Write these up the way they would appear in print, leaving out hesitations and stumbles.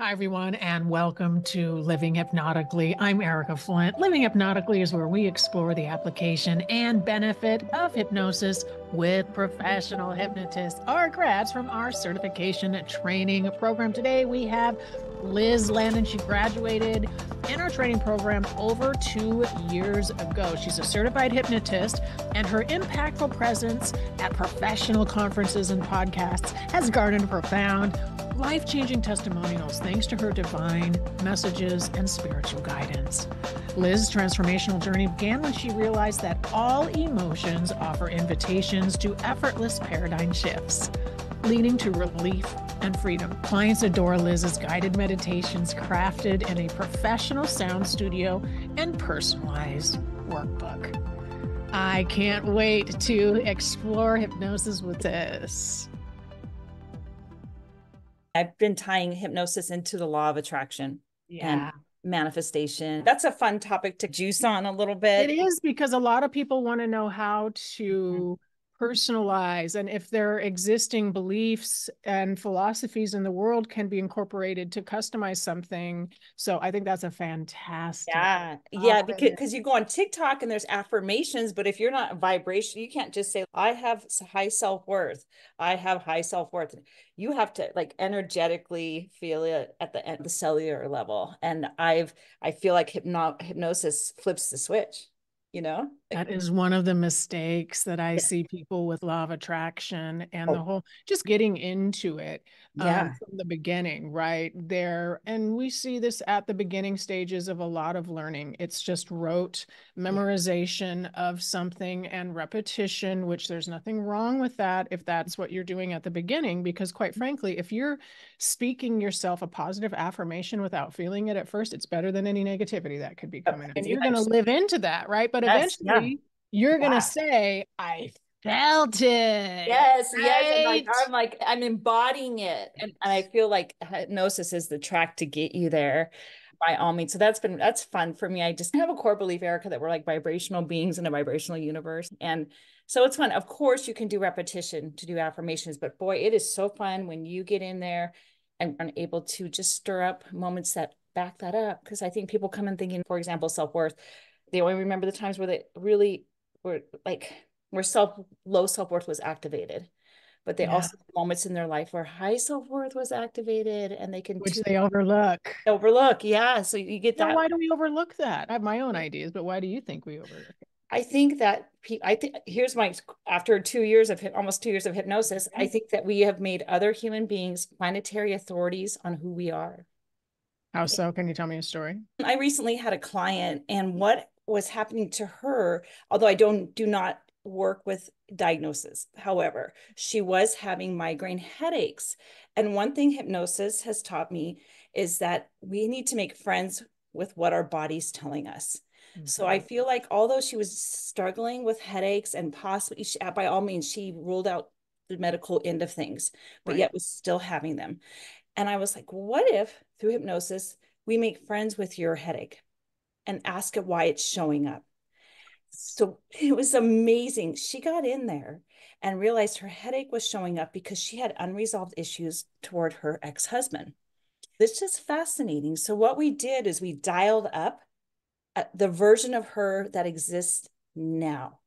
Hi, everyone, and welcome to Living Hypnotically. I'm Erika Flint. Living Hypnotically is where we explore the application and benefit of hypnosis with professional hypnotists or grads from our certification training program. Today, we have Liz Landon. She graduated in our training program over 2 years ago. She's a certified hypnotist, and her impactful presence at professional conferences and podcasts has garnered profound life-changing testimonials thanks to her divine messages and spiritual guidance. Liz's transformational journey began when she realized that all emotions offer invitations to effortless paradigm shifts, leading to relief and freedom. Clients adore Liz's guided meditations crafted in a professional sound studio and personalized workbook. I can't wait to explore hypnosis with this. I've been tying hypnosis into the law of attraction and Yeah. manifestation. That's a fun topic to juice on a little bit. It is, because a lot of people want to know how to personalize and if their existing beliefs and philosophies in the world can be incorporated to customize something. So I think that's a fantastic Yeah, topic. because you go on TikTok and there's affirmations, but if you're not vibration, you can't just say, I have high self-worth. I have high self-worth. You have to like energetically feel it at the cellular level. And I feel like hypnosis flips the switch, you know? That is one of the mistakes that I see people with law of attraction and the Oh, whole just getting into it yeah. from the beginning, right there. And we see this at the beginning stages of a lot of learning. It's just rote memorization of something and repetition, which there's nothing wrong with that if that's what you're doing at the beginning. Because quite frankly, if you're speaking yourself a positive affirmation without feeling it at first, it's better than any negativity that could be coming. And you're going to live into that, right? But Yes, yeah. eventually you're going to Yeah. say, I felt it. Yes. And Right. I'm embodying it. And I feel like hypnosis is the track to get you there by all means. So that's fun for me. I just have a core belief, Erica, that we're like vibrational beings in a vibrational universe. And so it's fun. Of course, you can do repetition to do affirmations, but boy, it is so fun when you get in there and are able to just stir up moments that back that up. Because I think people come in thinking, for example, self-worth. They only remember the times where they really were like where low self-worth was activated, but they Yeah. also have moments in their life where high self-worth was activated and they can Which they overlook. overlook. Yeah, so you get Now, that. why do we overlook that? I have my own ideas, but why do you think we overlook it? I think that I think here's my after 2 years of almost 2 years of hypnosis, I think that we have made other human beings planetary authorities on who we are. How so? Can you tell me a story? I recently had a client, and what was happening to her, although I do not work with diagnosis, however, she was having migraine headaches. And one thing hypnosis has taught me is that we need to make friends with what our body's telling us. So I Mhm. feel like although she was struggling with headaches and possibly, by all means, she ruled out the medical end of things, but Right. yet was still having them. And I was like, what if through hypnosis, we make friends with your headache and ask it why it's showing up? So it was amazing. She got in there and realized her headache was showing up because she had unresolved issues toward her ex-husband. It's just fascinating. So what we did is we dialed up the version of her that exists now.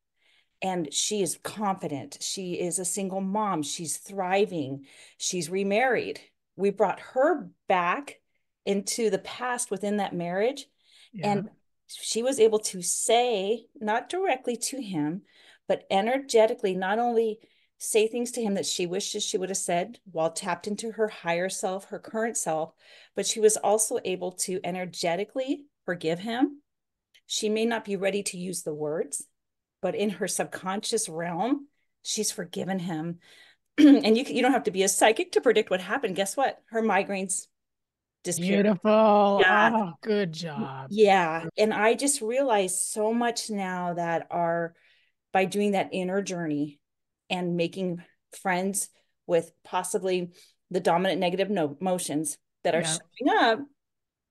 And she is confident. She is a single mom. She's thriving. She's remarried. We brought her back into the past within that marriage. Yeah. And she was able to say, not directly to him, but energetically, not only say things to him that she wishes she would have said while tapped into her higher self, her current self, but she was also able to energetically forgive him. She may not be ready to use the words, but in her subconscious realm, she's forgiven him. And you don't have to be a psychic to predict what happened. Guess what? Her migraines disappeared. Beautiful. Yeah. Oh, good job. Yeah. And I just realized so much now that by doing that inner journey and making friends with possibly the dominant negative emotions that are Yeah. showing up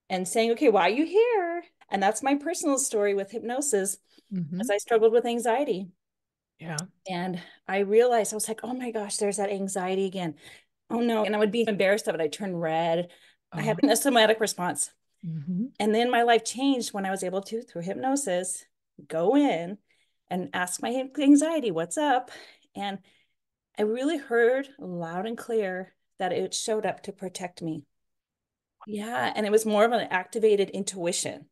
and saying, okay, why are you here? And that's my personal story with hypnosis, as Hmm. I struggled with anxiety. Yeah. And I realized, I was like, oh my gosh, there's that anxiety again. Oh no. And I would be embarrassed of it. I turn red. I had a somatic response. Mm-hmm. And then my life changed when I was able to, through hypnosis, go in and ask my anxiety, what's up? And I really heard loud and clear that it showed up to protect me. Yeah. And it was more of an activated intuition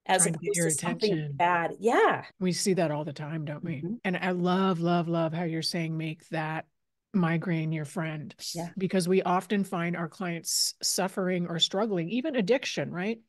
as Trying to get opposed your to something attention. bad. Yeah. We see that all the time, don't we? Mhm. And I love, love, love how you're saying make that migraine your friend, Yeah. because we often find our clients suffering or struggling, even addiction, right?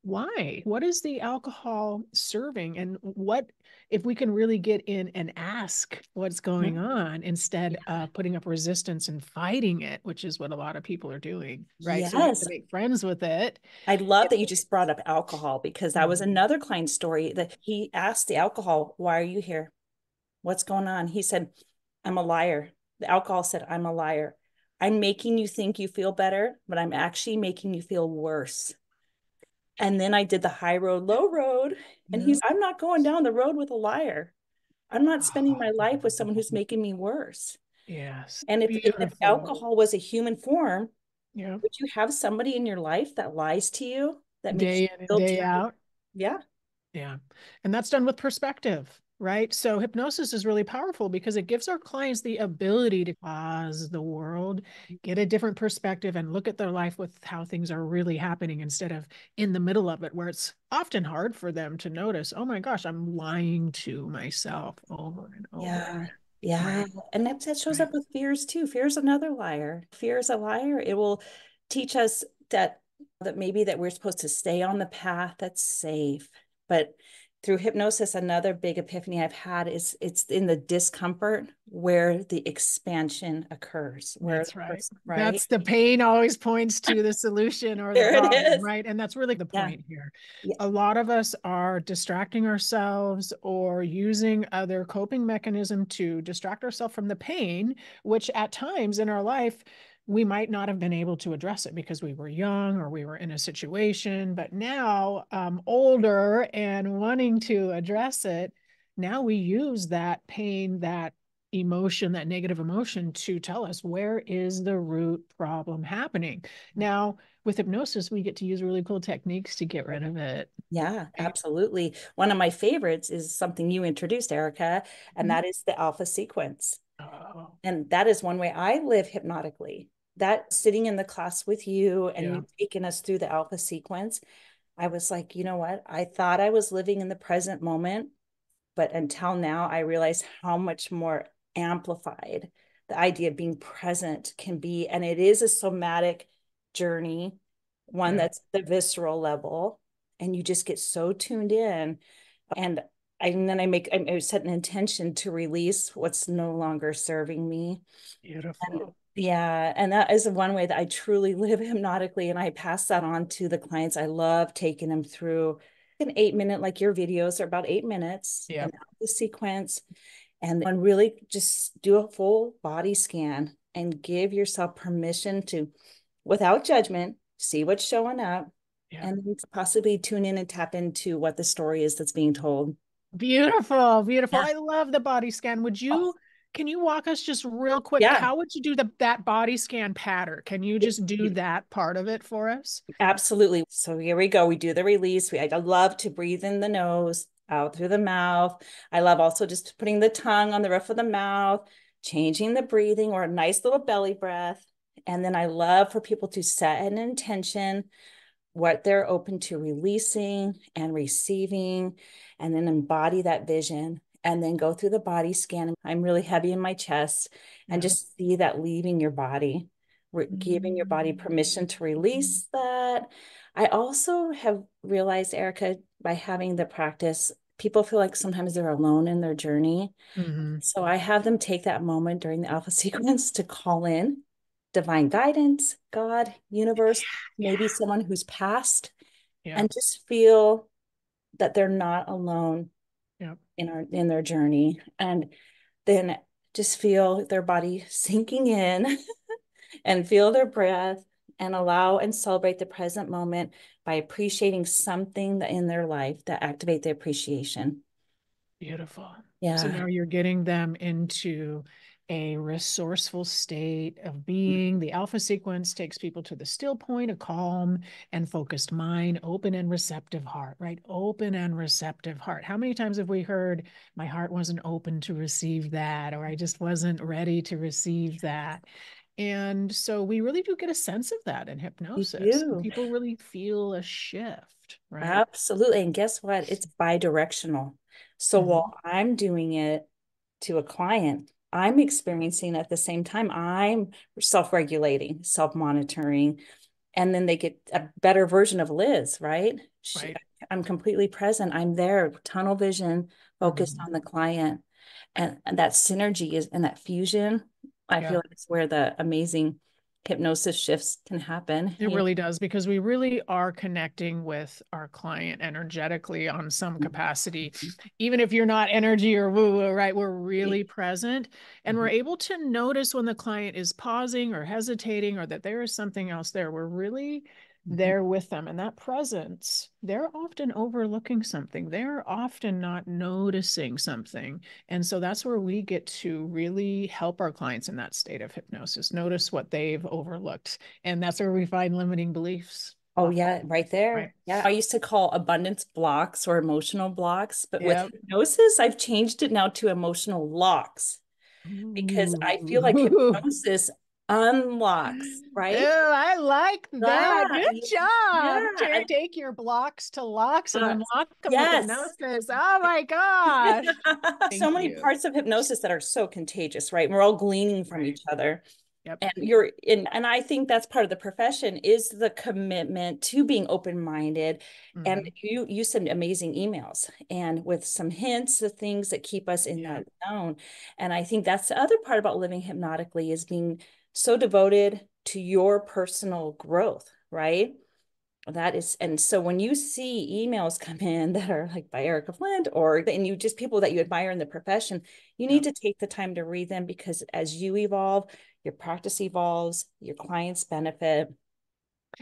Why? What is the alcohol serving? And what if we can really get in and ask what's going Mhm. on instead Yeah. of putting up resistance and fighting it, which is what a lot of people are doing, right? So we have to Yes. make friends with it. I love that you just brought up alcohol because that was Mhm. another client story that he asked the alcohol, why are you here? What's going on? He said, I'm a liar. The alcohol said, I'm a liar. I'm making you think you feel better, but I'm actually making you feel worse. And then I did the high road, low road. And Yeah. I'm not going down the road with a liar. I'm not spending my life with someone who's making me worse. Yes. And if Beautiful. alcohol was a human form, Yeah. would you have somebody in your life that lies to you, that makes you Day in and feel day terrible? out. Yeah. Yeah. And that's done with perspective, right? So hypnosis is really powerful because it gives our clients the ability to pause the world, get a different perspective, and look at their life with how things are really happening instead of in the middle of it, where it's often hard for them to notice, oh my gosh, I'm lying to myself over and over. Yeah. Yeah. Right. And that shows Right. up with fears too. Fear is another liar. Fear is a liar. It will teach us that maybe that we're supposed to stay on the path that's safe. But through hypnosis, another big epiphany I've had is it's in the discomfort where the expansion occurs, where That's right. right? That's the pain always points to the solution or the There it problem, is. right? And that's really the Yeah. point here. Yeah. A lot of us are distracting ourselves or using other coping mechanism to distract ourselves from the pain, which at times in our life, we might not have been able to address it because we were young or we were in a situation, but now older and wanting to address it, now we use that pain, that emotion, that negative emotion to tell us where is the root problem happening. Now, with hypnosis, we get to use really cool techniques to get rid of it. Yeah, Right? absolutely. One of my favorites is something you introduced, Erica, and Mhm. that is the alpha sequence. Oh, And that is one way I live hypnotically. That sitting in the class with you and yeah. you taking us through the alpha sequence, I was like, you know what? I thought I was living in the present moment, but until now, I realize how much more amplified the idea of being present can be. And it is a somatic journey, one Yeah. that's the visceral level, and you just get so tuned in. And and then I set an intention to release what's no longer serving me. And Beautiful. yeah, and that is one way that I truly live hypnotically. And I pass that on to the clients. I love taking them through an 8 minute, like your videos are about 8 minutes, Yeah. and the sequence, and then really just do a full body scan and give yourself permission to, without judgment, see what's showing up Yeah. and possibly tune in and tap into what the story is that's being told. Beautiful. Beautiful. Yeah. I love the body scan. Can you walk us just real quick? Yeah. How would you do that body scan pattern? Can you just do that part of it for us? Absolutely. So here we go. We do the release. I love to breathe in the nose, out through the mouth. I love also just putting the tongue on the roof of the mouth, changing the breathing or a nice little belly breath. And then I love for people to set an intention, what they're open to releasing and receiving, and then embody that vision. And then go through the body scan. I'm really heavy in my chest and Yeah. just see that leaving your body, giving your body permission to release that. I also have realized, Erica, by having the practice, people feel like sometimes they're alone in their journey. Mm-hmm. So I have them take that moment during the alpha sequence to call in divine guidance, God, universe, Yeah. maybe someone who's passed, Yeah. and just feel that they're not alone Yeah. in their journey. And then just feel their body sinking in and feel their breath and allow and celebrate the present moment by appreciating something in their life that activate the appreciation. Beautiful. So Yeah. now you're getting them into a resourceful state of being. The alpha sequence takes people to the still point, a calm and focused mind, open and receptive heart, right? Open and receptive heart. How many times have we heard, my heart wasn't open to receive that, or I just wasn't ready to receive that? And so we really do get a sense of that in You hypnosis. And do. people really feel a shift, right? Absolutely. And guess what? It's bi-directional. So Mhm. while I'm doing it to a client, I'm experiencing at the same time, I'm self-regulating, self-monitoring, and then they get a better version of Liz, right? Right. I'm completely present. I'm there, tunnel vision, focused Mhm. on the client. And that synergy is and that fusion, I feel Yeah. like it's where the amazing hypnosis shifts can happen. It really does, because we really are connecting with our client energetically on some capacity. Even if you're not energy or woo, right? We're really present, and we're able to notice when the client is pausing or hesitating, or that there is something else there. We're really there with them. And that presence, they're often overlooking something. They're often not noticing something. And so that's where we get to really help our clients in that state of hypnosis, notice what they've overlooked. And that's where we find limiting beliefs Oh, often, yeah, right there. right? Yeah. I used to call abundance blocks or emotional blocks, but with Yep. hypnosis, I've changed it now to emotional locks because I feel like Ooh. hypnosis unlocks, right? Oh, I like that. Yeah. Good job. Yeah. Take your blocks to locks and Uh, unlock them with yes. hypnosis. Oh my gosh. So Thank many you. parts of hypnosis that are so contagious, right? We're all gleaning from Right. each other. Yep. And you're in, and I think that's part of the profession is the commitment to being open-minded. And Hmm. you send amazing emails and with some hints of things that keep us in Yeah. that zone. And I think that's the other part about living hypnotically is being so devoted to your personal growth, right? That is, and so when you see emails come in that are like by Erika Flint or and you just people that you admire in the profession, you need Yep. to take the time to read them because as you evolve, your practice evolves, your clients benefit.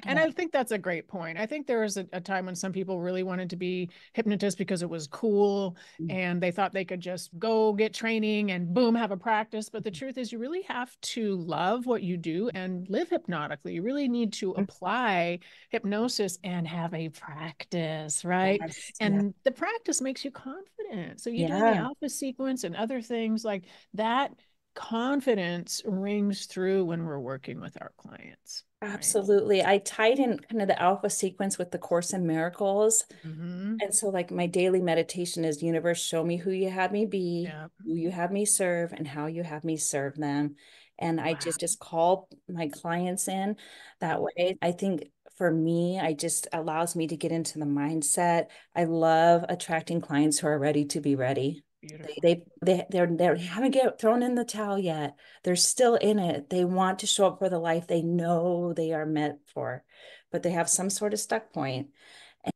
And I think that's a great point. I think there was a time when some people really wanted to be hypnotists because it was cool and they thought they could just go get training and boom, have a practice. But the truth is, you really have to love what you do and live hypnotically. You really need to apply hypnosis and have a practice, right? Yes, yeah, And the practice makes you confident. So you're doing the yeah. alpha sequence and other things like that. Confidence rings through when we're working with our clients, right? Absolutely. I tied in kind of the alpha sequence with the Course in Miracles. Mm-hmm. And so, like, my daily meditation is universe, show me who you have me be, Yeah. who you have me serve, and how you have me serve them. And I Wow. just call my clients in Yep. that way. I think for me, I just allows me to get into the mindset. I love attracting clients who are ready to be ready. Beautiful. They haven't get thrown in the towel yet. They're still in it. They want to show up for the life they know they are meant for, but they have some sort of stuck point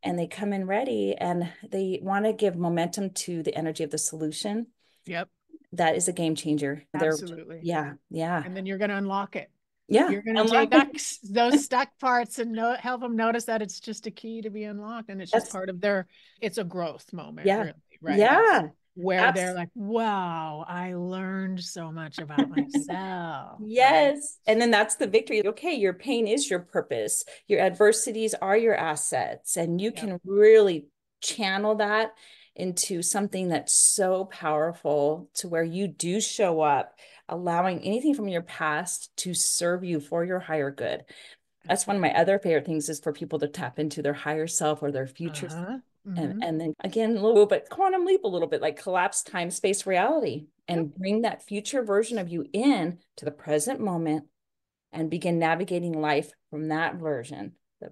and they come in ready and they want to give momentum to the energy of the solution. Yep. That is a game changer. Absolutely. Yeah, yeah, And then you're going to unlock it. yeah. You're going to Unlock take it. those stuck parts and help them notice that it's just a key to be unlocked. And it's just That's, part of their, it's a growth moment, yeah, really, right? yeah. Where they're Abs like, wow, I learned so much about myself, right? Yes. And then that's the victory. Okay, your pain is your purpose. Your adversities are your assets. And you Yep. can really channel that into something that's so powerful to where you do show up, allowing anything from your past to serve you for your higher good. That's That's one of right. my other favorite things is for people to tap into their higher self or their future. Uh-huh. And Mm-hmm. and then again, a little bit quantum leap, a little bit like collapse time, space, reality, Yep. and bring that future version of you in to the present moment and begin navigating life from that version.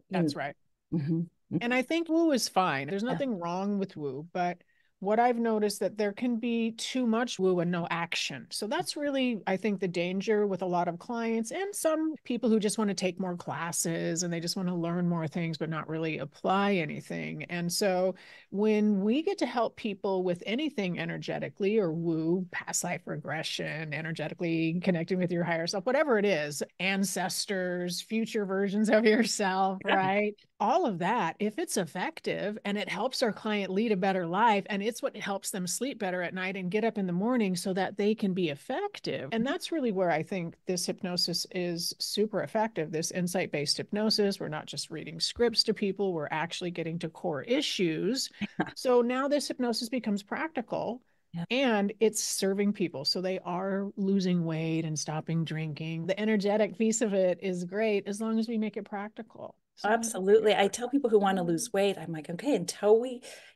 That's right. Mhm, And mhm. I think woo is fine. There's Yeah, nothing wrong with woo, but what I've noticed that there can be too much woo and no action. So that's really, I think, the danger with a lot of clients and some people who just want to take more classes and they just want to learn more things, but not really apply anything. And so when we get to help people with anything energetically or woo, past life regression, energetically connecting with your higher self, whatever it is, ancestors, future versions of yourself, yeah, right? All of that, if it's effective and it helps our client lead a better life and it's what helps them sleep better at night and get up in the morning so that they can be effective. And that's really where I think this hypnosis is super effective. This insight-based hypnosis, we're not just reading scripts to people, we're actually getting to core issues. So now this hypnosis becomes practical. Yeah. And it's serving people. So they are losing weight and stopping drinking. The energetic piece of it is great as long as we make it practical. So Absolutely. I tell people who want to lose weight, I'm like, okay, until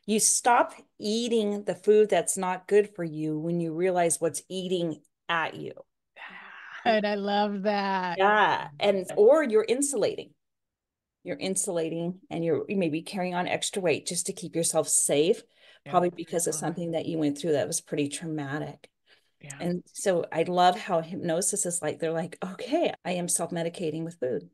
you stop eating the food that's not good for you when you realize what's eating at you. and I love that. Yeah. And, or you're insulating. You're insulating and you're maybe carrying on extra weight just to keep yourself safe, Yeah. probably because of something that you went through that was pretty traumatic. Yeah. And so I love how hypnosis is like, they're like, okay, I am self-medicating with food.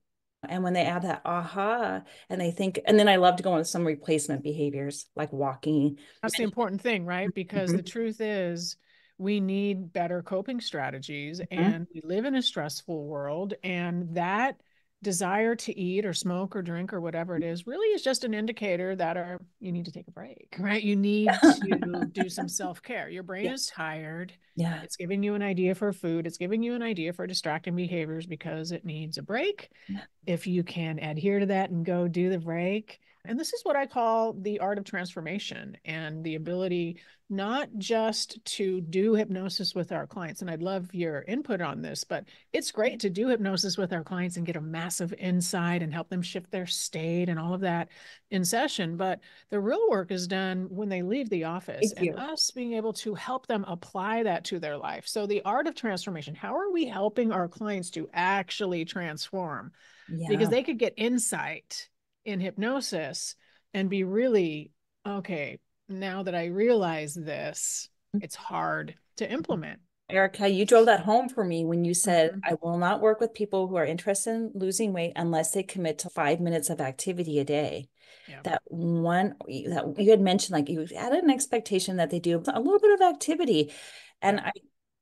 And when they add that aha, and they think, and then I love to go on with some replacement behaviors like walking. That's the important thing, right? Because the Mhm. truth is, we need better coping strategies, and we live in a stressful world. And that desire to eat or smoke or drink or whatever it is really is just an indicator that you need to take a break, right? You need to do some self-care. Your brain Yeah. is tired. Yeah. It's giving you an idea for food. It's giving you an idea for distracting behaviors because it needs a break. Yeah. If you can adhere to that and go do the break. And this is what I call the art of transformation and the ability not just to do hypnosis with our clients. And I'd love your input on this, but it's great to do hypnosis with our clients and get a massive insight and help them shift their state and all of that in session. But the real work is done when they leave the office Thank and you. us being able to help them apply that to their life. So the art of transformation, how are we helping our clients to actually transform? Because Yeah. they could get insight in hypnosis and be really, okay, now that I realize this, it's hard to implement. Erika, you drove that home for me when you said, Mhm. I will not work with people who are interested in losing weight unless they commit to 5 minutes of activity a day. Yeah. That one that you had mentioned, like you had an expectation that they do a little bit of activity. And Yeah.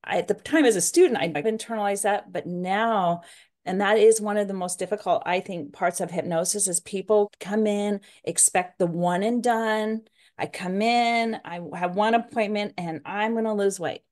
I at the time as a student, I've internalized that, but now, and that is one of the most difficult, I think, parts of hypnosis is people come in, expect the one and done. I come in, I have one appointment, and I'm going to lose weight.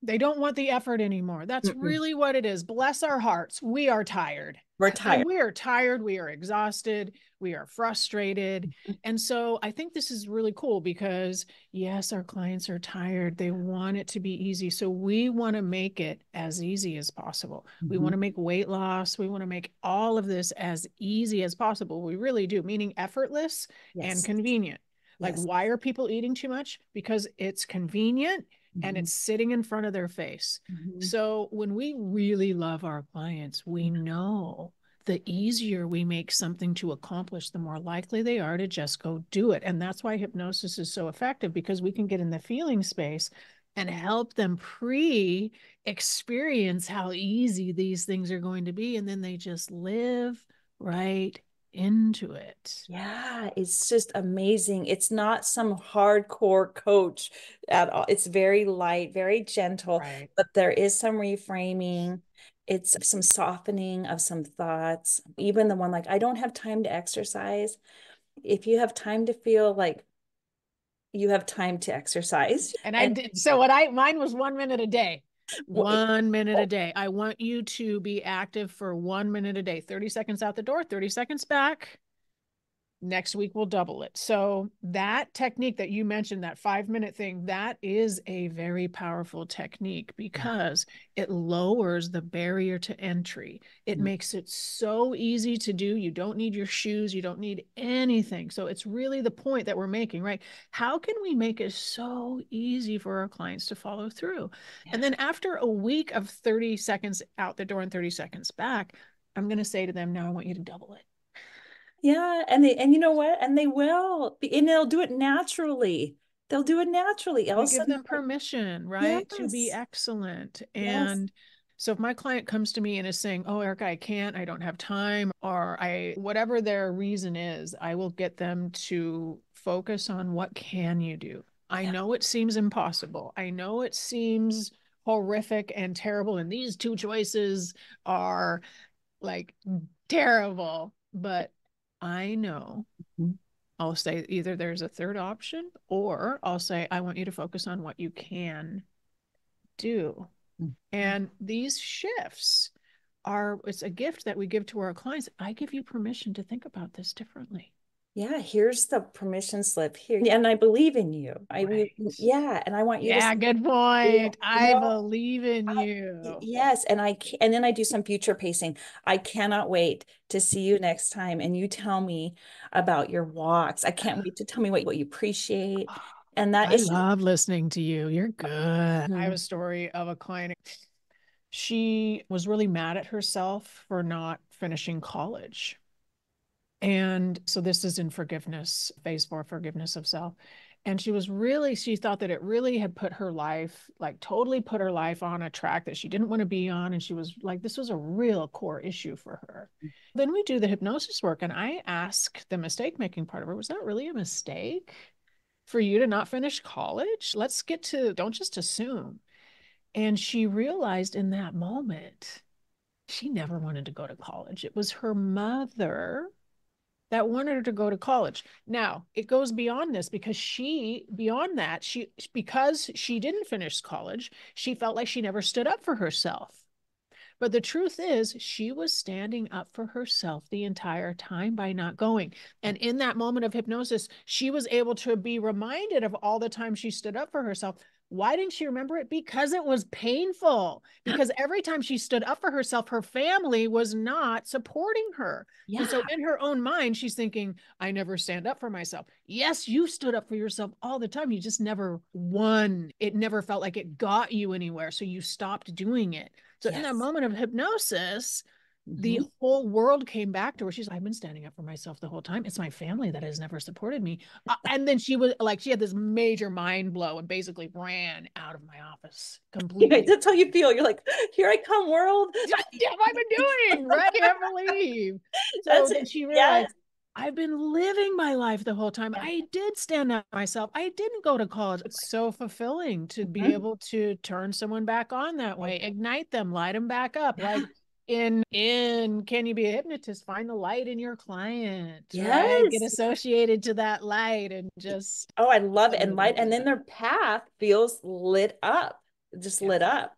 They don't want the effort anymore. That's Mm-mm. really what it is. Bless our hearts. We are tired. We're And tired. we are tired. We are exhausted. We are frustrated. And so I think this is really cool because, yes, our clients are tired. They want it to be easy. So we want to make it as easy as possible. We want Mhm. to make weight loss. We want to make all of this as easy as possible. We really do, meaning effortless and Yes. convenient. Like, Yes. why are people eating too much? Because it's convenient and Mhm. it's sitting in front of their face. Mhm. So when we really love our clients, we know the easier we make something to accomplish, the more likely they are to just go do it. And that's why hypnosis is so effective, because we can get in the feeling space and help them experience how easy these things are going to be. And then they just live right into it. Yeah, it's just amazing. It's not some hardcore coach at all. It's very light, very gentle, Right. but there is some reframing. It's some softening of some thoughts. Even the one like, I don't have time to exercise. If you have time to feel like you have time to exercise, And I and did. So mine was 1 minute a day. well, it, 1 minute a day. I want you to be active for 1 minute a day. 30 seconds out the door, 30 seconds back. Next week we'll double it. So that technique that you mentioned, that 5 minute thing, that is a very powerful technique yeah, because it lowers the barrier to entry. It yeah, makes it so easy to do. You don't need your shoes, you don't need anything. So it's really the point that we're making, right? How can we make it so easy for our clients to follow through? And then after a week of 30 seconds out the door and 30 seconds back, I'm going to say to them, now I want you to double it. yeah. And you know what? And they will, and they'll do it naturally. They'll do it naturally. All We of a give sudden, them permission, right, to be yes, excellent. yes. And so if my client comes to me and is saying, "Oh, Erika, I can't, I don't have time," or whatever their reason is, I will get them to focus on what can you do. I Yeah. know it seems impossible. I know it seems horrific and terrible, and these two choices are like terrible, but I know Mhm. I'll say either there's a third option, or I'll say, I want you to focus on what you can do. Mhm. And these shifts are, it's a gift that we give to our clients. I give you permission to think about this differently. Yeah, here's the permission slip here. And I believe in you. Right. Yeah, and I want you to Yeah, say, good you point. I know, believe in I, you. yes, and then I do some future pacing. I cannot wait to see you next time, and you tell me about your walks. I can't wait to tell me what you appreciate, and that I is just, love listening to you. You're good. I have mhm. a story of a client. She was really mad at herself for not finishing college. And so this is in forgiveness, phase 4, forgiveness of self. And she thought that it really had put her life, like totally put her life on a track that she didn't want to be on. And she was like, this was a real core issue for her. Then we do the hypnosis work, and I ask the mistake making part of her, was that really a mistake for you to not finish college? Let's get to, don't just assume. And she realized in that moment, she never wanted to go to college. It was her mother that wanted her to go to college. Now, it goes beyond this because beyond that, because she didn't finish college, she felt like she never stood up for herself. But the truth is, she was standing up for herself the entire time by not going. And in that moment of hypnosis, she was able to be reminded of all the time she stood up for herself. Why didn't she remember it? Because it was painful. Because every time she stood up for herself, her family was not supporting her. And so Yeah, in her own mind, she's thinking, I never stand up for myself. Yes, you stood up for yourself all the time. You just never won. It never felt like it got you anywhere. So you stopped doing it. So in that yes. moment of hypnosis, the Mhm. whole world came back to her. She's like, I've been standing up for myself the whole time. It's my family that has never supported me. And then she was like, she had this major mind blow and basically ran out of my office completely. That's how you feel. You're like, here I come, world. What have I been doing? Right? I can't believe. So That's then it. she Yes. realized, I've been living my life the whole time. Yeah. I did stand up for myself. I didn't go to college. It's so fulfilling to be Mhm. able to turn someone back on that way, ignite them, light them back up. Yeah. Like in Can You Be a Hypnotist? Find the light in your client, right? Get Yes. associated to that light and just Oh, I love it. feel And it light, into and then them. their path feels lit up, just Yeah, lit up.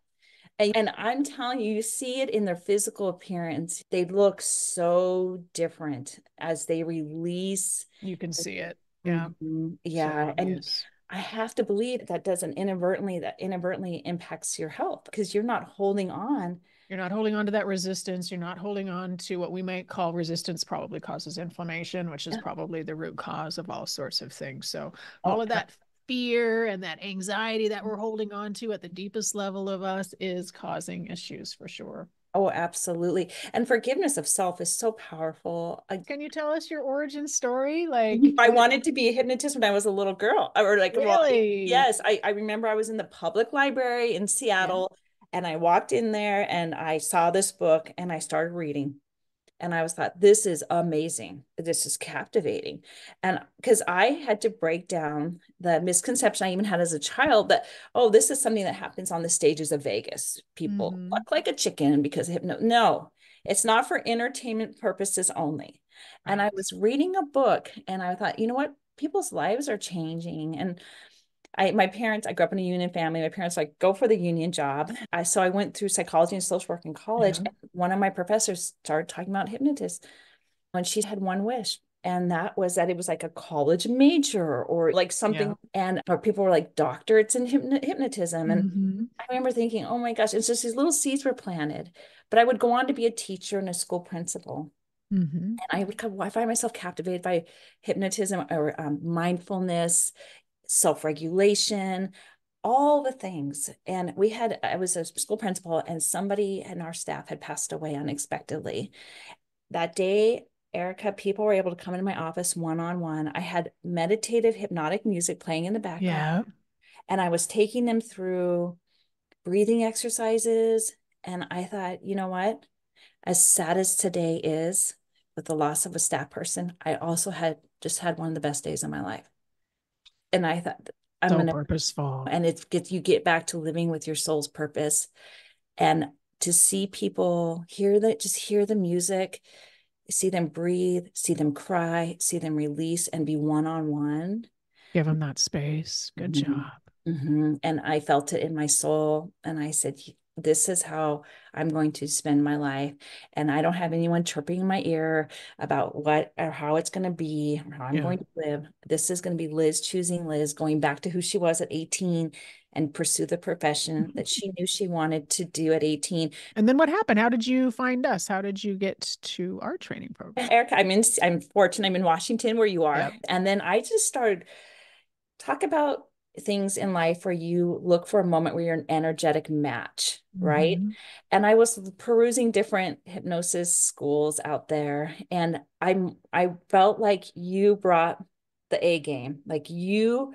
And I'm telling you, you see it in their physical appearance. They look so different as they release. you can see it. Yeah, Mhm. so Yeah. And obvious. I have to believe that inadvertently impacts your health because you're not holding on. You're not holding on to that resistance. You're not holding on to what we might call resistance, probably causes inflammation, which is Yeah. probably the root cause of all sorts of things. So, all Oh, of that fear and that anxiety that we're holding on to at the deepest level of us is causing issues for sure. oh, absolutely. And forgiveness of self is so powerful. Can you tell us your origin story? Like, I wanted to be a hypnotist when I was a little girl, or like, well, really? yes, I remember I was in the public library in Yeah. Seattle, and I walked in there and I saw this book and I started reading. And I was thought, this is amazing. This is captivating. And because I had to break down the misconception I even had as a child that, oh, this is something that happens on the stages of Vegas. People Mm-hmm. cluck like a chicken because of hypno. No, it's not for entertainment purposes only. And I Right. was reading a book and I thought, you know what? People's lives are changing. And my parents, I grew up in a union family. My parents like go for the union job. So I went through psychology and social work in college. Yeah. And one of my professors started talking about hypnotists when she had one wish. And that was that it was like a college major or like Yeah. something. And or people were like doctorates in hypnotism. And Mm-hmm. I remember thinking, oh my gosh, it's just these little seeds were planted. But I would go on to be a teacher and a school principal. Mm-hmm. And I find myself captivated by hypnotism or mindfulness, self-regulation, all the things. And I was a school principal, and somebody in our staff had passed away unexpectedly. That day, Erika, people were able to come into my office one-on-one. I had meditative hypnotic music playing in the background, Yeah. and I was taking them through breathing exercises. And I thought, you know what? As sad as today is with the loss of a staff person, I also had just had one of the best days of my life. And I thought, I'm So gonna, purposeful. and it's gets you get back to living with your soul's purpose, and to see people hear that, just hear the music, see them breathe, see them cry, see them release and be one-on-one. Give them that space. Good Mhm. job. And I felt it in my soul. And I said, this is how I'm going to spend my life. And I don't have anyone chirping in my ear about what or how it's going to be or how I'm Yeah. going to live. This is going to be Liz choosing Liz, going back to who she was at 18 and pursue the profession that she knew she wanted to do at 18. And then what happened? How did you find us? How did you get to our training program? Erika, I'm fortunate. I'm in Washington where you are. Yep. And then I just started talk about things in life where you look for a moment where you're an energetic match, right? Mm-hmm. And I was perusing different hypnosis schools out there, and I felt like you brought the A game. Like you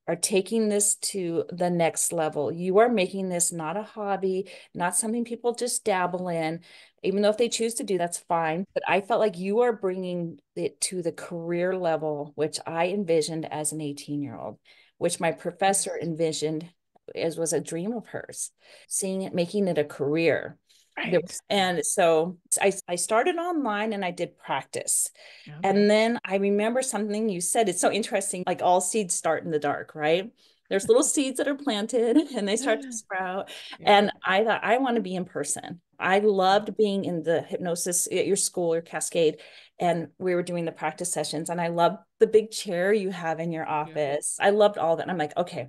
are taking this to the next level. You are making this not a hobby, not something people just dabble in, even though if they choose to do, that's fine. But I felt like you are bringing it to the career level, which I envisioned as an 18-year-old, which my professor envisioned as was a dream of hers, seeing it, making it a career. Right. And so I started online and I did practice. Yeah. And then I remember something you said. It's so interesting. Like all seeds start in the dark, right? There's little seeds that are planted and they start to sprout. Yeah. And I thought, I want to be in person. I loved being in the hypnosis at your school or Cascade. And we were doing the practice sessions. And I loved the big chair you have in your Yeah. office. I loved all that. And I'm like, okay,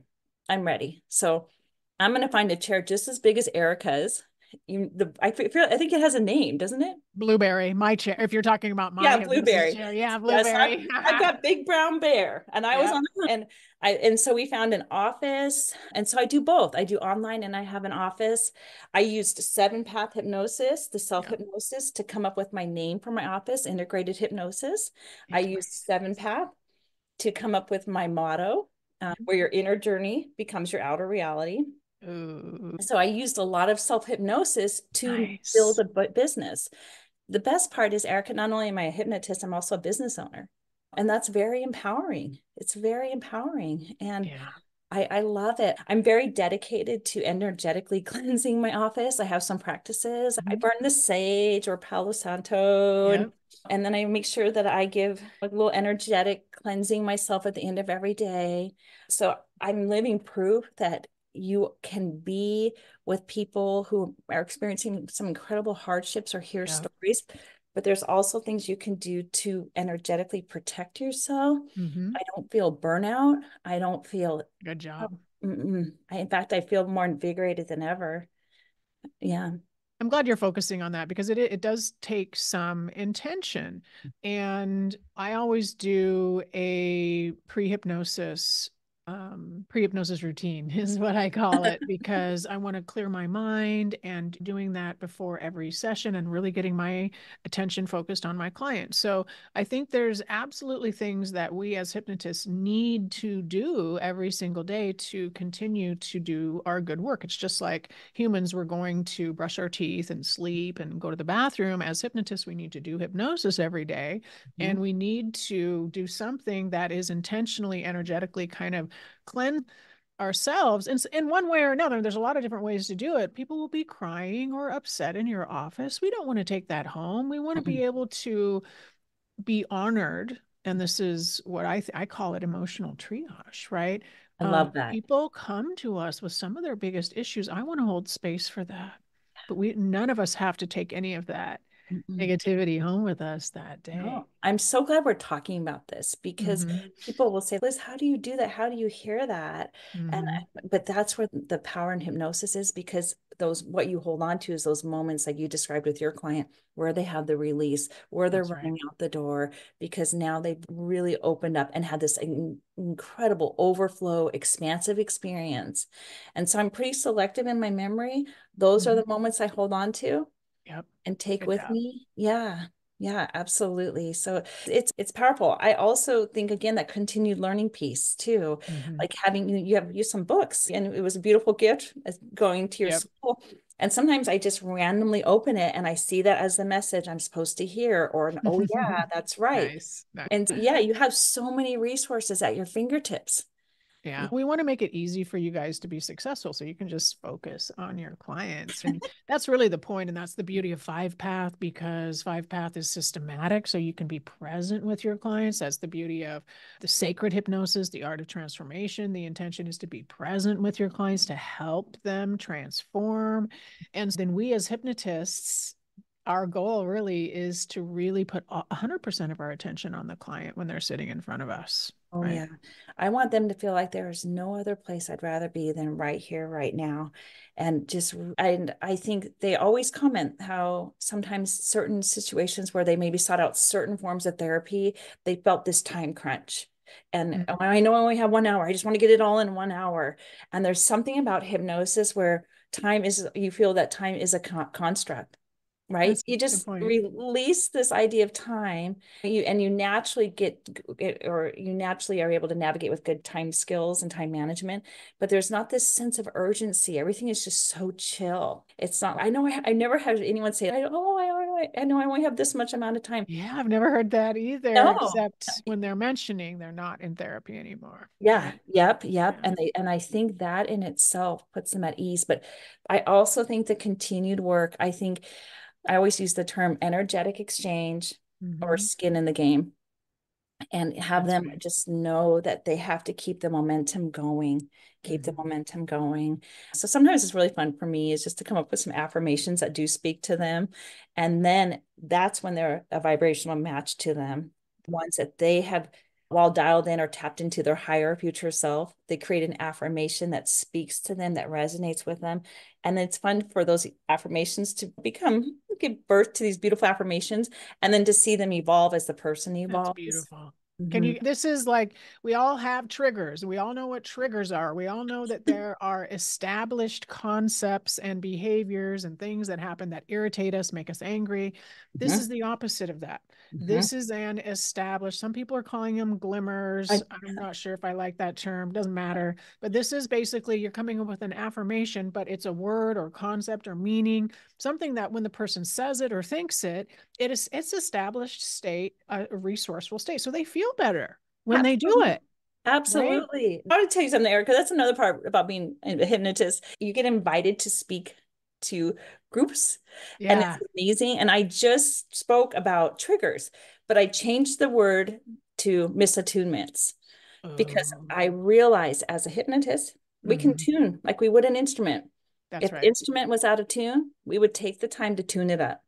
I'm ready. So I'm going to find a chair just as big as Erica's. I think it has a name, doesn't it? Blueberry, my chair. If you're talking about my Yeah, hypnosis blueberry. chair, yeah, Yes, blueberry. I've got big brown bear, and I was Yep. on and so we found an office, and so I do both. I do online, and I have an office. I used 7-path hypnosis, the self Yep. hypnosis, to come up with my name for my office, integrated hypnosis. I Nice. used 7-path to come up with my motto, where your inner journey becomes your outer reality. Ooh, So I used a lot of self hypnosis to build nice. a business. The best part is, Erika, not only am I a hypnotist, I'm also a business owner. And that's very empowering. It's very empowering. And Yeah. I love it. I'm very dedicated to energetically cleansing my office. I have some practices. I Mhm. burn the sage or Palo Santo. Yep. And then I make sure that I give a little energetic cleansing myself at the end of every day. So I'm living proof that you can be with people who are experiencing some incredible hardships or hear Yep. stories, but there's also things you can do to energetically protect yourself. Mm-hmm. I don't feel burnout. I don't feel, Good oh, job. in fact, I feel more invigorated than ever. Yeah. I'm glad you're focusing on that because it does take some intention. And I always do a pre-hypnosis routine is what I call it because I want to clear my mind and doing that before every session and really getting my attention focused on my client. So I think there's absolutely things that we as hypnotists need to do every single day to continue to do our good work. It's just like humans, we're going to brush our teeth and sleep and go to the bathroom. As hypnotists, we need to do hypnosis every day. And Mhm. we need to do something that is intentionally, energetically kind of cleanse ourselves in one way or another. There's a lot of different ways to do it. People will be crying or upset in your office. We don't want to take that home. We want to be able to be honored. And this is what I call it emotional triage, right? I love that. People come to us with some of their biggest issues. I want to hold space for that. But we none of us have to take any of that Mm-mm. negativity home with us that day. No, I'm so glad we're talking about this because Mm-hmm. people will say, Liz, how do you do that? How do you hear that? And Mm-hmm. but that's where the power in hypnosis is because those what you hold on to is those moments like you described with your client where they have the release, where they're That's right. running out the door because now they've really opened up and had this incredible overflow, expansive experience. And so I'm pretty selective in my memory. Those are Mm-hmm. the moments I hold on to Yep. and take Good with job. me. Yeah. Yeah, absolutely. So it's powerful. I also think again that continued learning piece too, Mm-hmm. like having you have used some books and it was a beautiful gift as going to your Yep. school. And sometimes I just randomly open it and I see that as the message I'm supposed to hear, or an oh yeah, that's right. Nice. Nice. And yeah, you have so many resources at your fingertips. Yeah, we want to make it easy for you guys to be successful so you can just focus on your clients. And that's really the point. And that's the beauty of Five Path, because Five Path is systematic. So you can be present with your clients. That's the beauty of the sacred hypnosis, the art of transformation. The intention is to be present with your clients to help them transform. And then we as hypnotists, our goal really is to really put 100% of our attention on the client when they're sitting in front of us. Oh, Right. yeah. I want them to feel like there's no other place I'd rather be than right here, right now. And I think they always comment how sometimes certain situations where they maybe sought out certain forms of therapy, they felt this time crunch. And Mhm. I know I only have 1 hour. I just want to get it all in 1 hour. And there's something about hypnosis where you feel that time is a construct, right? That's You a good just point. release this idea of time, you naturally you naturally are able to navigate with good time skills and time management. But there's not this sense of urgency. Everything is just so chill. It's not. I know. I never had anyone say, I know I only have this much amount of time." Yeah, I've never heard that either, No. except when they're mentioning they're not in therapy anymore. Yeah. Right. Yep. Yeah. And I think that in itself puts them at ease. But I also think the continued work. I think I always use the term energetic exchange or Hmm. skin in the game, and have That's them right. just know that they have to keep the momentum going, keep the Hmm. momentum going. So sometimes it's really fun for me is just to come up with some affirmations that do speak to them. And then that's when they're a vibrational match to them. Ones that they have, while dialed in or tapped into their higher future self, they create an affirmation that speaks to them, that resonates with them. And it's fun for those affirmations to give birth to these beautiful affirmations, and then to see them evolve as the person That's evolves. beautiful. Can Mhm. you, this is like, we all have triggers. We all know what triggers are. We all know that there are established concepts and behaviors and things that happen that irritate us, make us angry. This is Mhm. the opposite of that. Mhm. This is an established, some people are calling them glimmers. I, I'm not sure if I like that term, doesn't matter. But this is basically you're coming up with an affirmation, but it's a word or concept or meaning, something that when the person says it or thinks it, it's established state, a resourceful state. So they feel better when they do absolutely. it, right? Absolutely. I want to tell you something, Erica. That's another part about being a hypnotist. You get invited to speak to groups, and it's Yeah. amazing. And I just spoke about triggers, but I changed the word to misattunements because Oh, I realized as a hypnotist, we can mhm. tune like we would an instrument. That's If the right. instrument was out of tune, we would take the time to tune it up,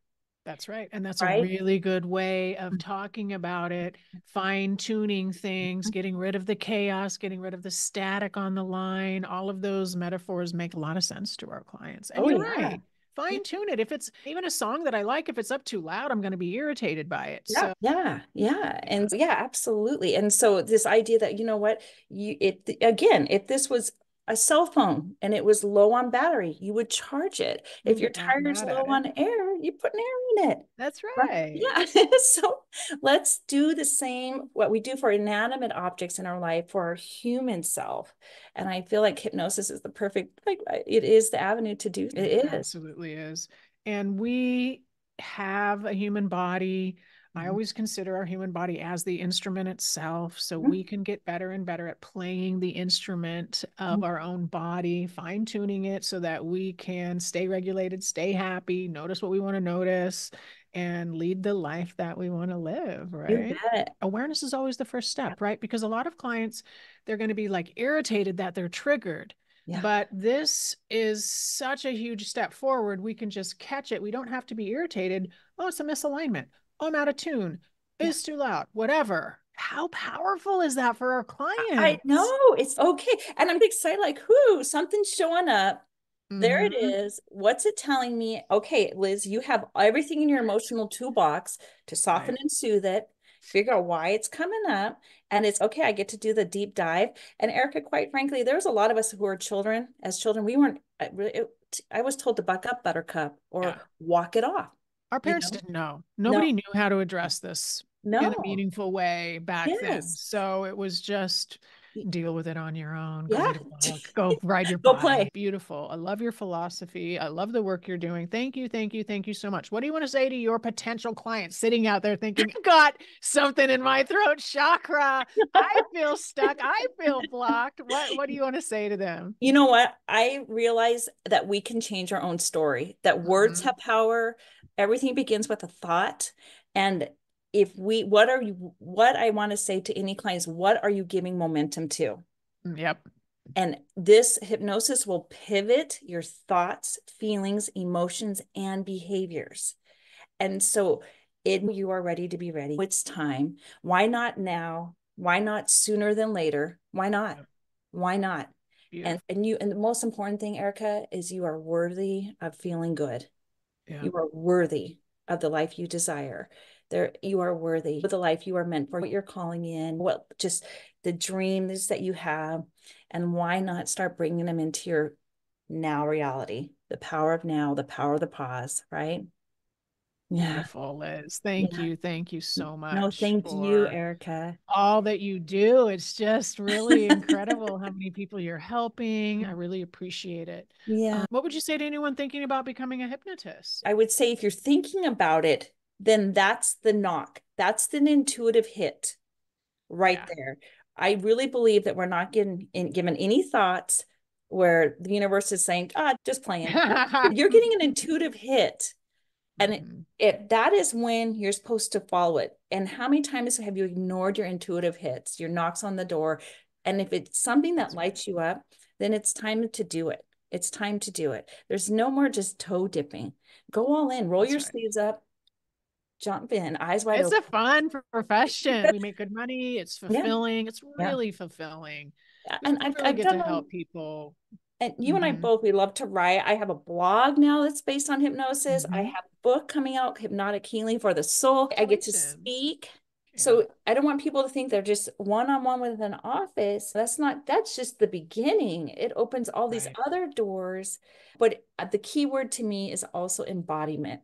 That's right. And that's a right? really good way of talking about it, fine tuning things, getting rid of the chaos, getting rid of the static on the line. All of those metaphors make a lot of sense to our clients. And Oh, you're yeah. right. Fine tune it. If it's even a song that I like, if it's up too loud, I'm going to be irritated by it. Yeah, So, yeah. yeah. And yeah, absolutely. And so this idea that, you know what, if this was a cell phone and it was low on battery, you would charge it. If Ooh, your not tire's mad low at it. on air, you put an air in it. That's Right. right. Yeah. So let's do the same, what we do for inanimate objects in our life for our human self. And I feel like hypnosis is the perfect, like it is the avenue to do. It It is. absolutely is. And we have a human body. I Mhm. always consider our human body as the instrument itself. So Mhm. we can get better and better at playing the instrument of Mhm. our own body, fine tuning it so that we can stay regulated, stay happy, notice what we want to notice, and lead the life that we want to live, You right? bet. Awareness is always the first Yeah. step, right? Because a lot of clients, they're going to be like irritated that they're triggered, Yeah. but this is such a huge step forward. We can just catch it. We don't have to be irritated. Oh, it's a misalignment. Oh, I'm out of tune. Yeah. It's too loud. Whatever. How powerful is that for our I clients? know it's okay. And I'm excited, like, whoo, something's showing up. There it Mm-hmm. is. What's it telling me? Okay, Liz, you have everything in your emotional toolbox to soften Right. and soothe it, figure out why it's coming up. And it's okay, I get to do the deep dive. And Erica, quite frankly, there's a lot of us who are children. As children, we weren't really, I was told to buck up, buttercup, Yeah. or walk it off, Our you parents know? didn't know. No, Nobody knew how to address this in a no. meaningful way back then. Yes. So it was just deal with it on your own. Go Yeah. read a book, go ride your Go play. bike. Beautiful. I love your philosophy. I love the work you're doing. Thank you. Thank you. Thank you so much. What do you want to say to your potential clients sitting out there thinking, I've got something in my throat chakra? I feel stuck. I feel blocked. What do you want to say to them? You know what? I realize that we can change our own story, that words Mm-hmm. have power. Everything begins with a thought. And what I want to say to any clients, what are you giving momentum to? Yep. And this hypnosis will pivot your thoughts, feelings, emotions, and behaviors. And so you are ready to be ready. It's time. Why not now? Why not sooner than later? Why not? Yep. Why not? Beautiful. And the most important thing, Erika, is you are worthy of feeling good. Yeah. You are worthy of the life you desire. There, you are worthy of the life you are meant for, what you're calling in, what just the dreams that you have. And why not start bringing them into your now reality? The power of now, the power of the pause, right? Yeah. Beautiful, Liz. Thank Yeah. you. Thank you so No, much thank you, for Erika. all that you do. It's just really incredible how many people you're helping. I really appreciate it. Yeah. What would you say to anyone thinking about becoming a hypnotist? I would say if you're thinking about it, then that's the knock. That's the intuitive hit right Yeah. there. I really believe that we're not given any thoughts where the universe is saying, ah, just playing. You're getting an intuitive hit. And Mhm. if that is when you're supposed to follow it. And how many times have you ignored your intuitive hits, your knocks on the door? And if it's something that That's right. lights you up, then it's time to do it. It's time to do it. There's no more just toe dipping. Go all in, roll That's your right. sleeves up, jump in, eyes wide It's a open. fun profession. We make good money. It's Yeah, fulfilling. It's yeah. really fulfilling. We And I've really I've get done to them. help people. And you and I Hmm. both, we love to write. I have a blog now that's based on hypnosis. I Hmm. have a book coming out, Hypnotic Healing for the Soul. I get to Congratulations. speak. Yeah. So I don't want people to think they're just one-on-one with an office. That's just the beginning. It opens all these Right. other doors. But the key word to me is also embodiment.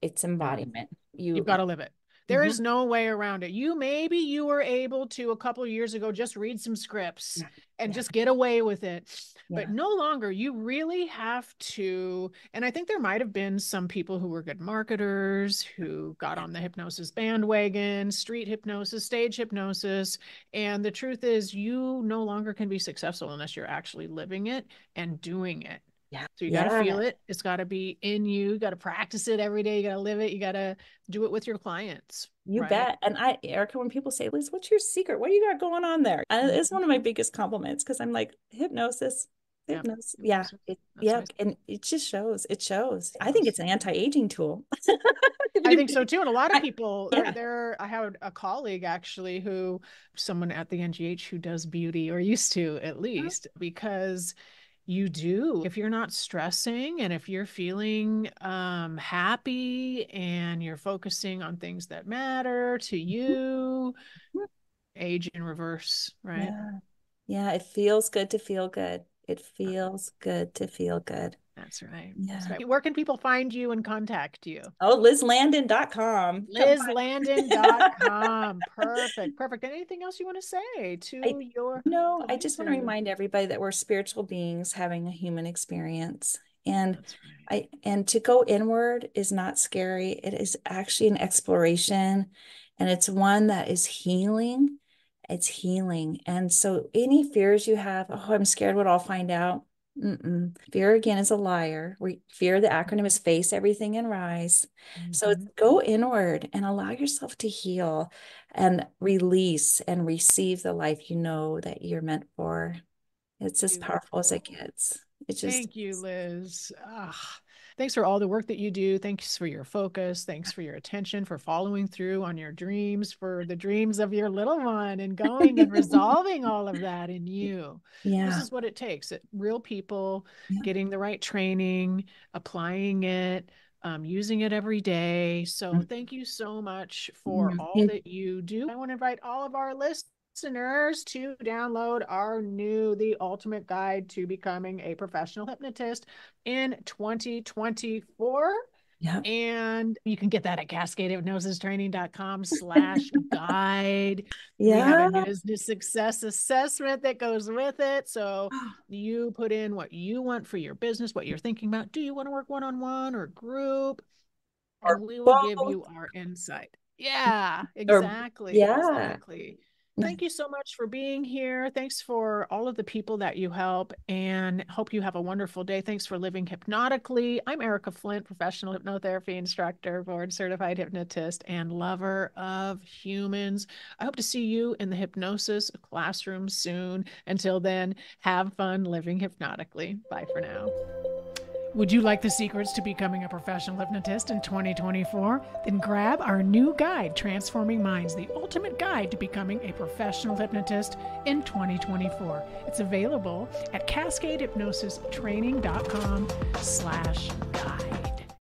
It's Yeah. embodiment. You've You, got to live it. There is Mhm. no way around it. Maybe you were able to a couple of years ago just read some scripts Yeah, and yeah, just get away with it. But yeah. no longer. You really have to. And I think there might have been some people who were good marketers who got Yeah. on the hypnosis bandwagon, street hypnosis, stage hypnosis. And the truth is, you no longer can be successful unless you're actually living it and doing it. Yeah. So you got to feel Yeah. it. It's got to be in you. You got to practice it every day. You got to live it. You got to do it with your clients, You right? bet. And Erika, when people say, Liz, what's your secret? What do you got going on there? And it's Mhm. one of my biggest compliments because I'm like, hypnosis, Yep. hypnosis. Yeah. Hypnosis. That's Yeah. right. And it just shows. It shows. I think Yes. it's an anti-aging tool. I think so too. And a lot of people, Yeah. I have a colleague actually who, someone at the NGH who does beauty or used to at least, because you do. If you're not stressing and if you're feeling happy and you're focusing on things that matter to you, age in reverse, right? Yeah. Yeah. It feels good to feel good. It That's right. feels good to feel good. That's right. That's Yeah. right. Where can people find you and contact you? Oh, LizLandon.com. Come LizLandon.com. Perfect. Perfect. Anything else you want to say I to your I just clients want to or remind everybody that we're spiritual beings having a human experience. And that's right. to go inward is not scary. It is actually an exploration and it's one that is healing. It's healing. And so any fears you have, oh, I'm scared what I'll find out. Mm-mm. Fear again is a liar. Fear, the acronym is face everything and rise. So it's Mhm. go inward and allow yourself to heal and release and receive the life you know that you're meant for. It's as powerful as it Beautiful. gets. It just Thank you, Liz. Thanks for all the work that you do. Thanks for your focus. Thanks for your attention, for following through on your dreams, for the dreams of your little one and going and resolving all of that in you. This yeah. is what it takes. Real people Yeah. getting the right training, applying it, using it every day. So thank you so much for all Yeah. that you do. I want to invite all of our listeners to download our new The Ultimate Guide to Becoming a Professional Hypnotist in 2024. Yeah. And you can get that at cascadehypnosistraining.com/guide. We have Yeah. a business success assessment that goes with it. So you put in what you want for your business, what you're thinking about. Do you want to work one-on-one or group? And Or we will give both. you our insight. Yeah, Or exactly. yeah. Exactly. Thank you so much for being here. Thanks for all of the people that you help, and hope you have a wonderful day. Thanks for living hypnotically. I'm Erika Flint, professional hypnotherapy instructor, board certified hypnotist, and lover of humans. I hope to see you in the hypnosis classroom soon. Until then, have fun living hypnotically. Bye for now. Would you like the secrets to becoming a professional hypnotist in 2024? Then grab our new guide, Transforming Minds, the ultimate guide to becoming a professional hypnotist in 2024. It's available at cascadehypnosistraining.com/guide.